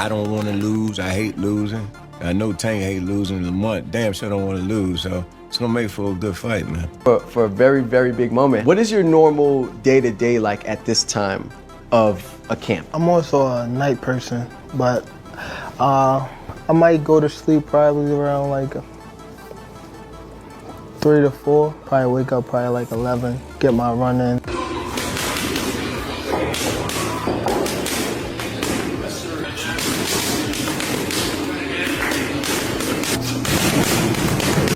I don't want to lose. I hate losing. I know Tank hate losing. Lamont damn sure don't want to lose, so it's gonna make for a good fight, man. For a very, very big moment. What is your normal day-to-day like at this time of a camp? I'm also a night person, but I might go to sleep probably around like 3 to 4. Probably wake up probably like 11, get my run in.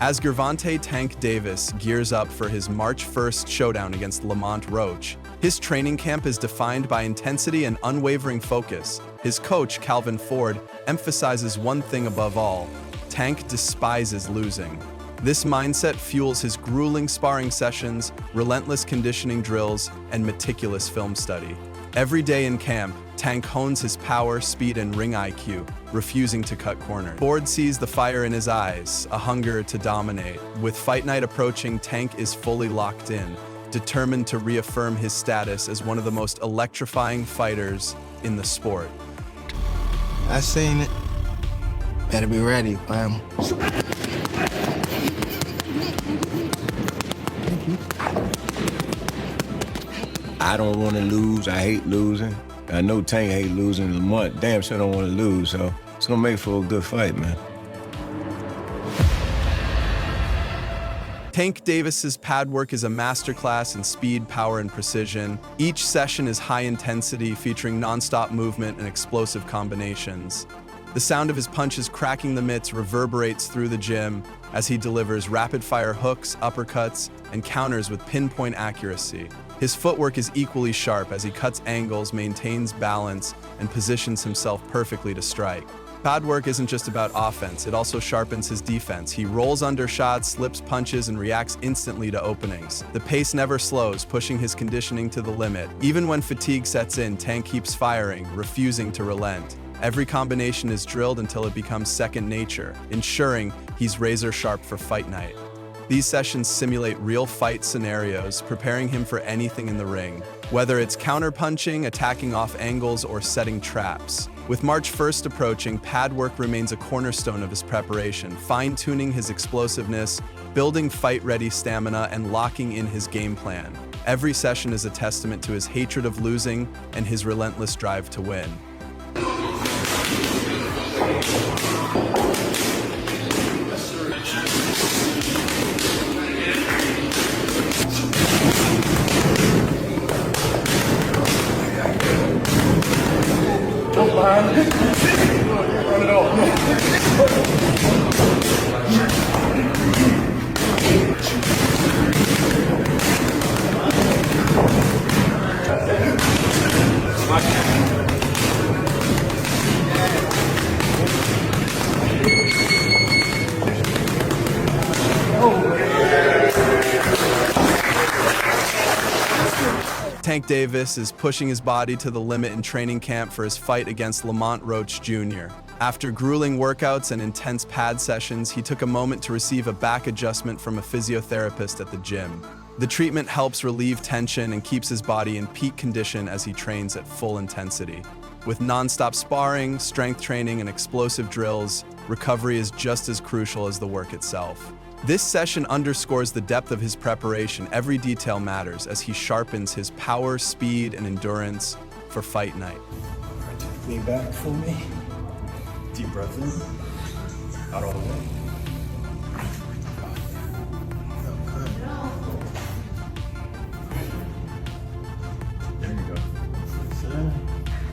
As Gervonta "Tank" Davis gears up for his March 1st showdown against Lamont Roach, his training camp is defined by intensity and unwavering focus. His coach, Calvin Ford, emphasizes one thing above all: Tank despises losing. This mindset fuels his grueling sparring sessions, relentless conditioning drills, and meticulous film study. Every day in camp, Tank hones his power, speed, and ring IQ, refusing to cut corners. Ford sees the fire in his eyes, a hunger to dominate. With fight night approaching, Tank is fully locked in, determined to reaffirm his status as one of the most electrifying fighters in the sport. I seen it. Better be ready, fam. I don't want to lose. I hate losing. I know Tank hate losing. Lamont damn sure don't want to lose, so it's gonna make for a good fight, man. Tank Davis's pad work is a masterclass in speed, power, and precision. Each session is high intensity, featuring non-stop movement and explosive combinations. The sound of his punches cracking the mitts reverberates through the gym as he delivers rapid-fire hooks, uppercuts, and counters with pinpoint accuracy. His footwork is equally sharp as he cuts angles, maintains balance, and positions himself perfectly to strike. Pad work isn't just about offense, it also sharpens his defense. He rolls under shots, slips punches, and reacts instantly to openings. The pace never slows, pushing his conditioning to the limit. Even when fatigue sets in, Tank keeps firing, refusing to relent. Every combination is drilled until it becomes second nature, ensuring he's razor sharp for fight night. These sessions simulate real fight scenarios, preparing him for anything in the ring, whether it's counterpunching, attacking off angles, or setting traps. With March 1st approaching, pad work remains a cornerstone of his preparation, fine-tuning his explosiveness, building fight-ready stamina, and locking in his game plan. Every session is a testament to his hatred of losing and his relentless drive to win. Tank Davis is pushing his body to the limit in training camp for his fight against Lamont Roach Jr. After grueling workouts and intense pad sessions, he took a moment to receive a back adjustment from a physiotherapist at the gym. The treatment helps relieve tension and keeps his body in peak condition as he trains at full intensity. With non-stop sparring, strength training, and explosive drills, recovery is just as crucial as the work itself. This session underscores the depth of his preparation. Every detail matters as he sharpens his power, speed, and endurance for fight night. Lean back for me. Deep breath in. Out all the way. There you go.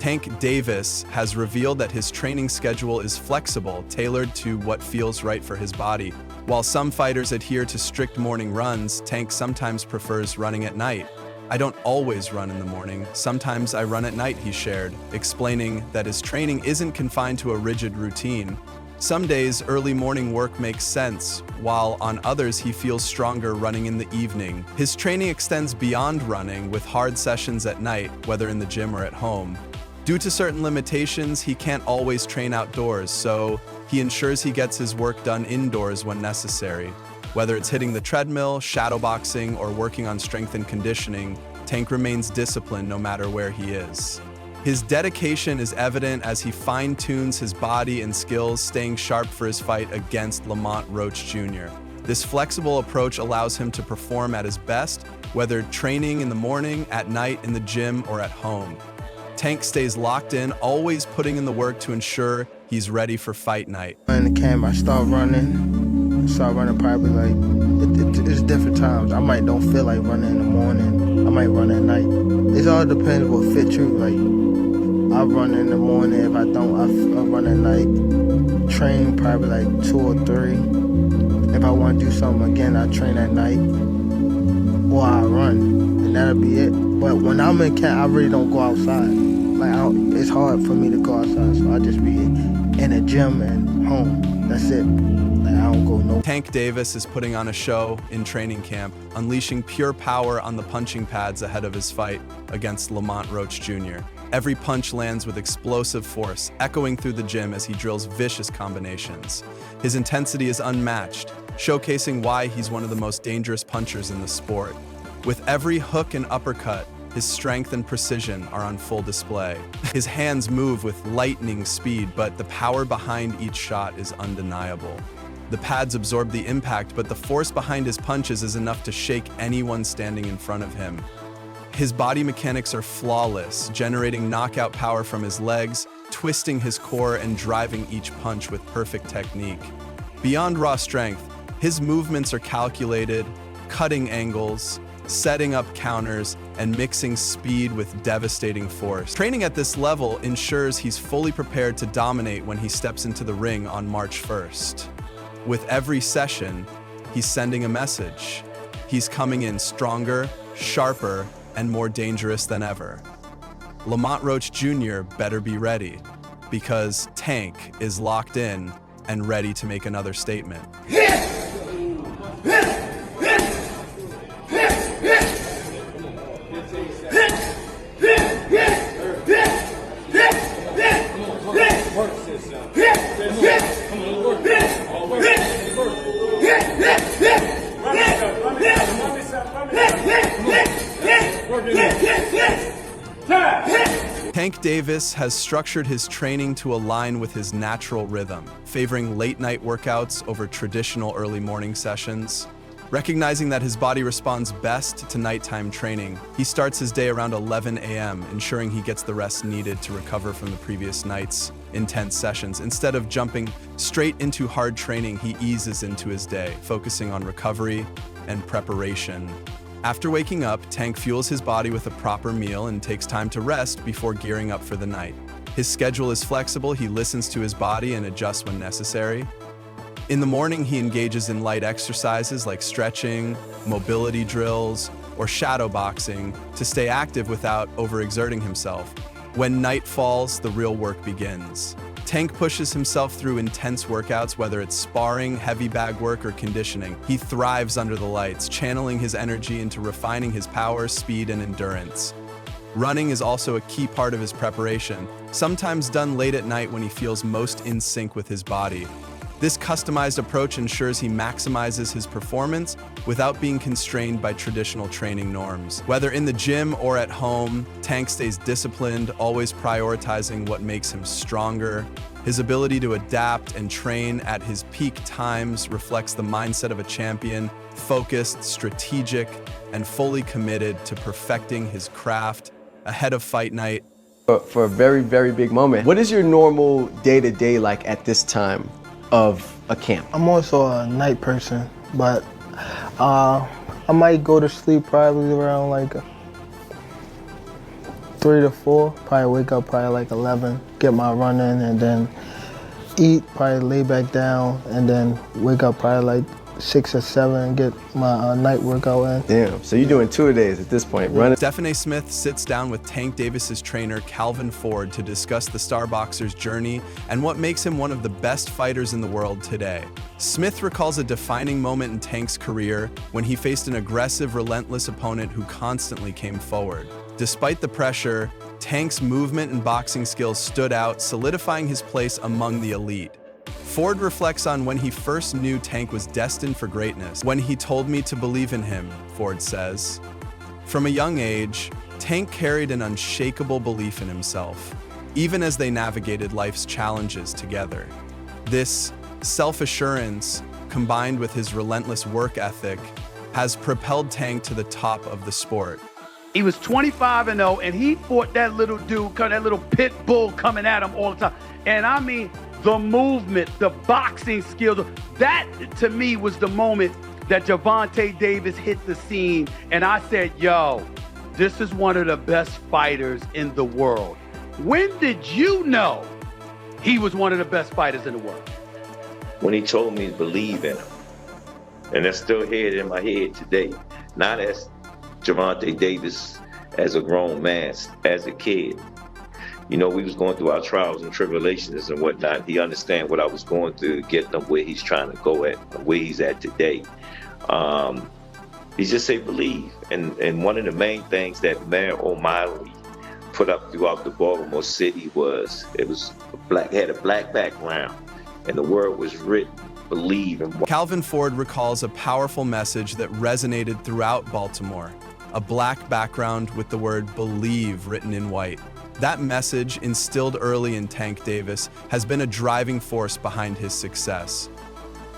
Tank Davis has revealed that his training schedule is flexible, tailored to what feels right for his body. While some fighters adhere to strict morning runs, Tank sometimes prefers running at night. "I don't always run in the morning. Sometimes I run at night," he shared, explaining that his training isn't confined to a rigid routine. Some days, early morning work makes sense, while on others he feels stronger running in the evening. His training extends beyond running, with hard sessions at night, whether in the gym or at home. Due to certain limitations, he can't always train outdoors, so he ensures he gets his work done indoors when necessary. Whether it's hitting the treadmill, shadowboxing, or working on strength and conditioning, Tank remains disciplined no matter where he is. His dedication is evident as he fine-tunes his body and skills, staying sharp for his fight against Lamont Roach Jr. This flexible approach allows him to perform at his best, whether training in the morning, at night, in the gym, or at home. Tank stays locked in, always putting in the work to ensure he's ready for fight night. In the camp, I start running. Probably like, it's different times. I might don't feel like running in the morning. I might run at night. It all depends what fit you. Like, I run in the morning. If I don't, I run at night. Train probably like 2 or 3. If I want to do something again, I train at night. Or I run, and that'll be it. But when I'm in camp, I really don't go outside. It's hard for me to go outside, so I just be in a gym and home. That's it. I don't go no. Tank Davis is putting on a show in training camp, unleashing pure power on the punching pads ahead of his fight against Lamont Roach Jr. Every punch lands with explosive force, echoing through the gym as he drills vicious combinations. His intensity is unmatched, showcasing why he's one of the most dangerous punchers in the sport. With every hook and uppercut, his strength and precision are on full display. His hands move with lightning speed, but the power behind each shot is undeniable. The pads absorb the impact, but the force behind his punches is enough to shake anyone standing in front of him. His body mechanics are flawless, generating knockout power from his legs, twisting his core and driving each punch with perfect technique. Beyond raw strength, his movements are calculated, cutting angles, setting up counters, and mixing speed with devastating force. Training at this level ensures he's fully prepared to dominate when he steps into the ring on March 1st. With every session, he's sending a message. He's coming in stronger, sharper, and more dangerous than ever. Lamont Roach Jr. better be ready, because Tank is locked in and ready to make another statement. Tank Davis has structured his training to align with his natural rhythm, favoring late-night workouts over traditional early morning sessions. Recognizing that his body responds best to nighttime training, he starts his day around 11 a.m., ensuring he gets the rest needed to recover from the previous night's intense sessions. Instead of jumping straight into hard training, he eases into his day, focusing on recovery and preparation. After waking up, Tank fuels his body with a proper meal and takes time to rest before gearing up for the night. His schedule is flexible, he listens to his body and adjusts when necessary. In the morning, he engages in light exercises like stretching, mobility drills, or shadow boxing to stay active without overexerting himself. When night falls, the real work begins. Tank pushes himself through intense workouts, whether it's sparring, heavy bag work, or conditioning. He thrives under the lights, channeling his energy into refining his power, speed, and endurance. Running is also a key part of his preparation, sometimes done late at night when he feels most in sync with his body. This customized approach ensures he maximizes his performance without being constrained by traditional training norms. Whether in the gym or at home, Tank stays disciplined, always prioritizing what makes him stronger. His ability to adapt and train at his peak times reflects the mindset of a champion, focused, strategic, and fully committed to perfecting his craft ahead of fight night. For a very, very big moment, what is your normal day-to-day like at this time of a camp? I'm also a night person, but I might go to sleep probably around like 3 to 4. Probably wake up probably like 11, get my run in, and then eat, probably lay back down, and then wake up probably like 6 or 7 and get my night workout in. Damn, so you're doing 2-a-days at this point, running. Stephanie Smith sits down with Tank Davis's trainer, Calvin Ford, to discuss the star boxer's journey and what makes him one of the best fighters in the world today. Smith recalls a defining moment in Tank's career when he faced an aggressive, relentless opponent who constantly came forward. Despite the pressure, Tank's movement and boxing skills stood out, solidifying his place among the elite. Ford reflects on when he first knew Tank was destined for greatness. "When he told me to believe in him," Ford says. From a young age, Tank carried an unshakable belief in himself, even as they navigated life's challenges together. This self-assurance, combined with his relentless work ethic, has propelled Tank to the top of the sport. He was 25-0, and he fought that little dude, that little pit bull coming at him all the time. And I mean, the movement, the boxing skills, that to me was the moment that Gervonta Davis hit the scene. And I said, yo, this is one of the best fighters in the world. When did you know he was one of the best fighters in the world? When he told me to believe in him. And that's still here in my head today. Not as Gervonta Davis as a grown man, as a kid. You know, we was going through our trials and tribulations and whatnot. He understand what I was going through to get him where he's trying to go at, where he's at today. He just say believe. And one of the main things that Mayor O'Malley put up throughout the Baltimore City was, had a black background, and the word was written, believe in. Calvin Ford recalls a powerful message that resonated throughout Baltimore, a black background with the word believe written in white. That message, instilled early in Tank Davis, has been a driving force behind his success.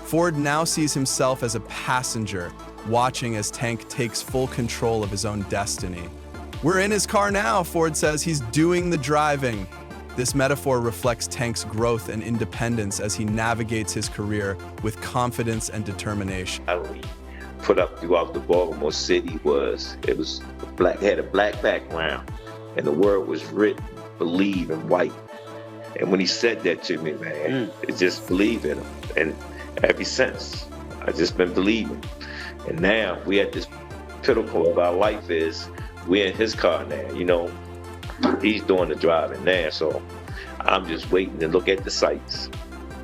Ford now sees himself as a passenger, watching as Tank takes full control of his own destiny. We're in his car now, Ford says. He's doing the driving. This metaphor reflects Tank's growth and independence as he navigates his career with confidence and determination. Put up throughout the Baltimore City was, had a black background, and the word was written, believe in white. And when he said that to me, man, it just believe in him. And ever since, I just been believing. And now we at this pinnacle of our life is, we're in his car now, you know. He's doing the driving now, so I'm just waiting to look at the sights.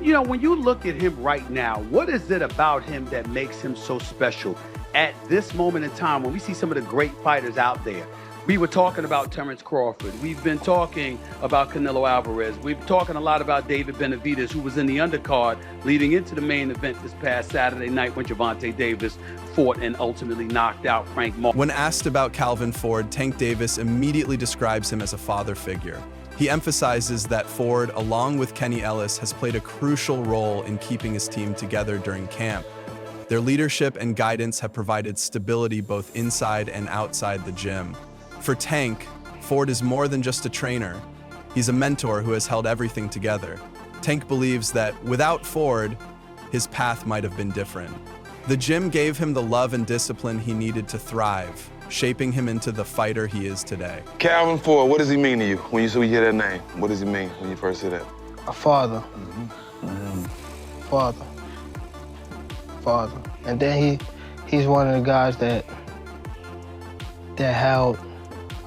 You know, when you look at him right now, what is it about him that makes him so special at this moment in time when we see some of the great fighters out there? We were talking about Terrence Crawford. We've been talking about Canelo Alvarez. We've been talking a lot about David Benavidez, who was in the undercard leading into the main event this past Saturday night when Gervonta Davis fought and ultimately knocked out Frank Martin. When asked about Calvin Ford, Tank Davis immediately describes him as a father figure. He emphasizes that Ford, along with Kenny Ellis, has played a crucial role in keeping his team together during camp. Their leadership and guidance have provided stability both inside and outside the gym. For Tank, Ford is more than just a trainer. He's a mentor who has held everything together. Tank believes that without Ford, his path might have been different. The gym gave him the love and discipline he needed to thrive, shaping him into the fighter he is today. Calvin Ford, what does he mean to you when you hear that name? What does he mean when you first hear that? A father. Father. And then he's one of the guys that held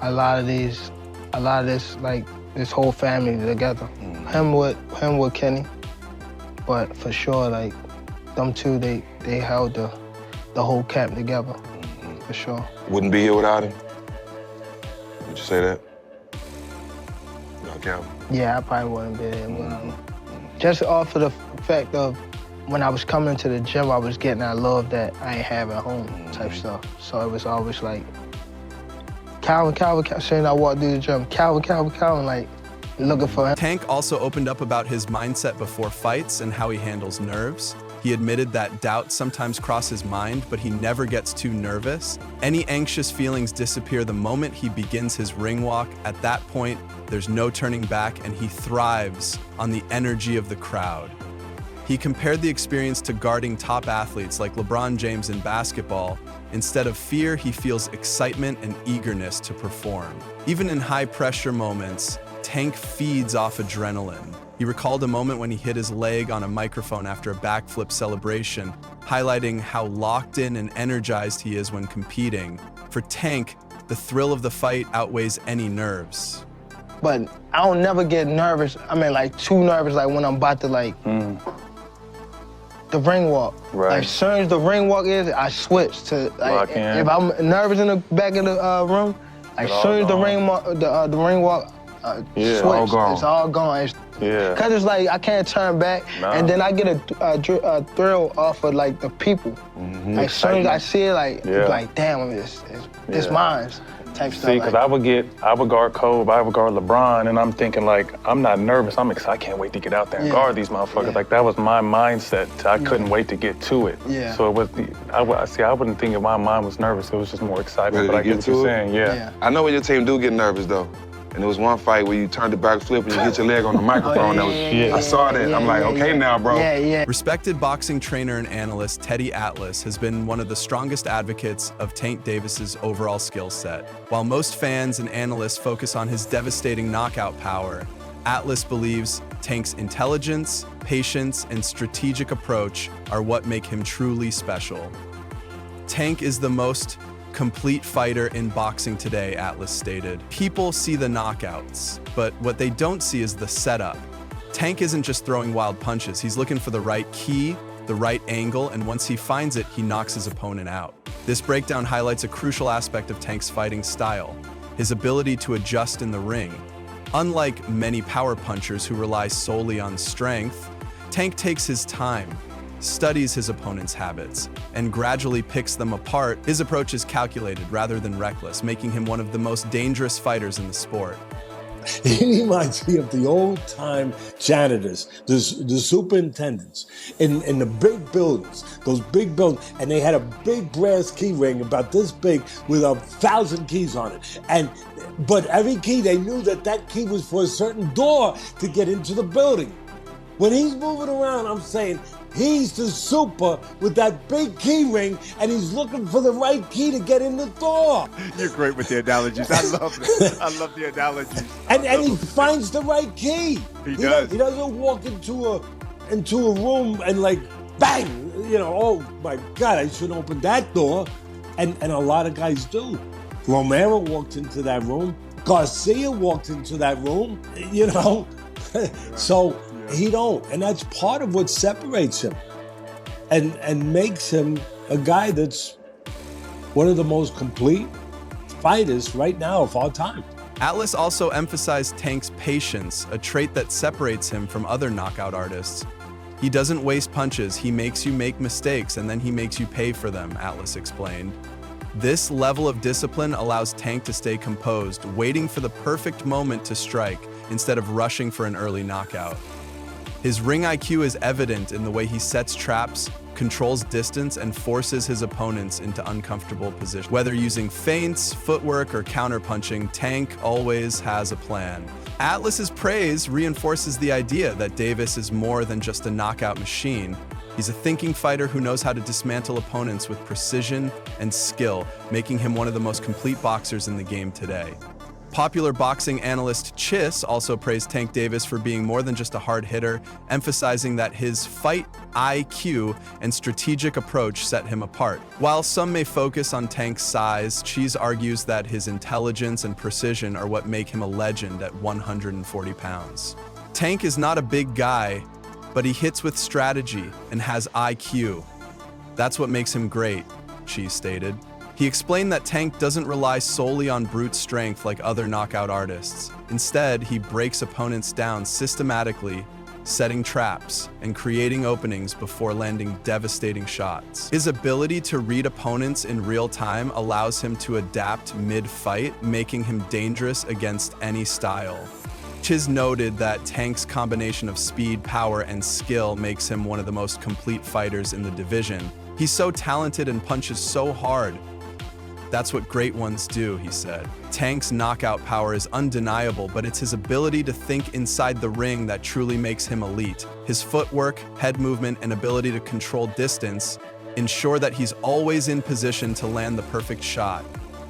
a lot of this, like, this whole family together. Him with Kenny, but for sure, like, them two, they held the whole camp together, for sure. Wouldn't be here without him? Would you say that? No, Calvin? Yeah, I probably wouldn't be here without him. Just off of the fact of when I was coming to the gym, I was getting that love that I ain't have at home type stuff. So it was always like, Calvin, saying I walked through the gym, Calvin, like, looking for him. Tank also opened up about his mindset before fights and how he handles nerves. He admitted that doubt sometimes crosses his mind, but he never gets too nervous. Any anxious feelings disappear the moment he begins his ring walk. At that point, there's no turning back, and he thrives on the energy of the crowd. He compared the experience to guarding top athletes like LeBron James in basketball. Instead of fear, he feels excitement and eagerness to perform. Even in high-pressure moments, Tank feeds off adrenaline. He recalled a moment when he hit his leg on a microphone after a backflip celebration, highlighting how locked in and energized he is when competing. For Tank, the thrill of the fight outweighs any nerves. But I don't never get nervous. I mean, like, too nervous, like, when I'm about to, like, the ring walk. Right. Like, as soon as the ring walk is, I switch to, like, if I'm nervous in the back of the room, like, as soon as the ring walk, switch, all gone. it's all gone. Cause it's like, I can't turn back, and then I get a thrill off of, like, the people. Like, as soon as I see it, like, like, damn, it's mine's type stuff. See, because I would guard Kobe, I would guard LeBron, and I'm thinking like, I'm not nervous. I'm excited. I can't wait to get out there and guard these motherfuckers. Yeah. Like that was my mindset. I couldn't wait to get to it. Yeah. So it was I wouldn't think if my mind was nervous. It was just more excitement. But I get what you're saying. Yeah. I know when your team do get nervous though. And there was one fight where you turned the back flip and you hit your leg on the microphone. I saw that. I'm like, okay now, bro. Respected boxing trainer and analyst Teddy Atlas has been one of the strongest advocates of Tank Davis's overall skill set. While most fans and analysts focus on his devastating knockout power, Atlas believes Tank's intelligence, patience, and strategic approach are what make him truly special. Tank is the most complete fighter in boxing today, Atlas stated. People see the knockouts, but what they don't see is the setup. Tank isn't just throwing wild punches, he's looking for the right key, the right angle, and once he finds it, he knocks his opponent out. This breakdown highlights a crucial aspect of Tank's fighting style, his ability to adjust in the ring. Unlike many power punchers who rely solely on strength, Tank takes his time, studies his opponent's habits, and gradually picks them apart. His approach is calculated rather than reckless, making him one of the most dangerous fighters in the sport. He reminds me of the old-time janitors, the superintendents in the big buildings, those big buildings, and they had a big brass key ring about this big with 1,000 keys on it. But every key, they knew that key was for a certain door to get into the building. When he's moving around, I'm saying, he's the super with that big key ring, and he's looking for the right key to get in the door. You're great with the analogies. I love it. I love the analogies. And he finds the right key. He does. He doesn't walk into a room and like, bang, oh my God, I should open that door. And a lot of guys do. Romero walked into that room. Garcia walked into that room, So he don't, and that's part of what separates him and makes him a guy that's one of the most complete fighters right now of all time. Atlas also emphasized Tank's patience, a trait that separates him from other knockout artists. He doesn't waste punches, he makes you make mistakes and then he makes you pay for them, Atlas explained. This level of discipline allows Tank to stay composed, waiting for the perfect moment to strike instead of rushing for an early knockout. His ring IQ is evident in the way he sets traps, controls distance, and forces his opponents into uncomfortable positions. Whether using feints, footwork, or counterpunching, Tank always has a plan. Atlas's praise reinforces the idea that Davis is more than just a knockout machine. He's a thinking fighter who knows how to dismantle opponents with precision and skill, making him one of the most complete boxers in the game today. Popular boxing analyst Chiss also praised Tank Davis for being more than just a hard hitter, emphasizing that his fight IQ and strategic approach set him apart. While some may focus on Tank's size, Chiss argues that his intelligence and precision are what make him a legend at 140 pounds. Tank is not a big guy, but he hits with strategy and has IQ. That's what makes him great, Chiss stated. He explained that Tank doesn't rely solely on brute strength like other knockout artists. Instead, he breaks opponents down systematically, setting traps and creating openings before landing devastating shots. His ability to read opponents in real time allows him to adapt mid-fight, making him dangerous against any style. Chiss noted that Tank's combination of speed, power, and skill makes him one of the most complete fighters in the division. He's so talented and punches so hard. That's what great ones do, he said. Tank's knockout power is undeniable, but it's his ability to think inside the ring that truly makes him elite. His footwork, head movement, and ability to control distance ensure that he's always in position to land the perfect shot.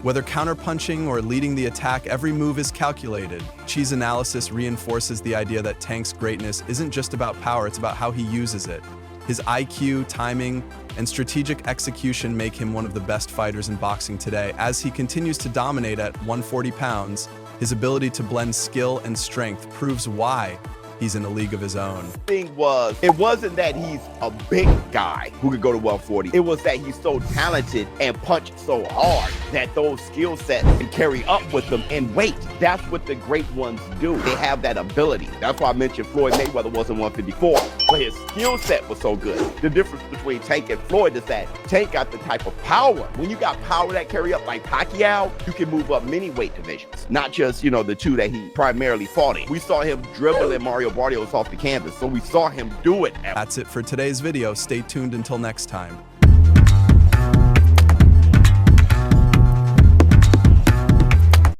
Whether counterpunching or leading the attack, every move is calculated. Chi's analysis reinforces the idea that Tank's greatness isn't just about power, it's about how he uses it. His IQ, timing, and strategic execution make him one of the best fighters in boxing today. As he continues to dominate at 140 pounds, his ability to blend skill and strength proves why he's in a league of his own. It wasn't that he's a big guy who could go to 140. It was that he's so talented and punched so hard that those skill sets can carry up with them in weight. That's what the great ones do. They have that ability. That's why I mentioned Floyd Mayweather wasn't 154. but his skill set was so good. The difference between Tank and Floyd is that Tank got the type of power. When you got power that carry up like Pacquiao, you can move up many weight divisions, not just, you know, the two that he primarily fought in. We saw him dribbling Mario Barrios off the canvas, so we saw him do it. That's it for today's video. Stay tuned until next time.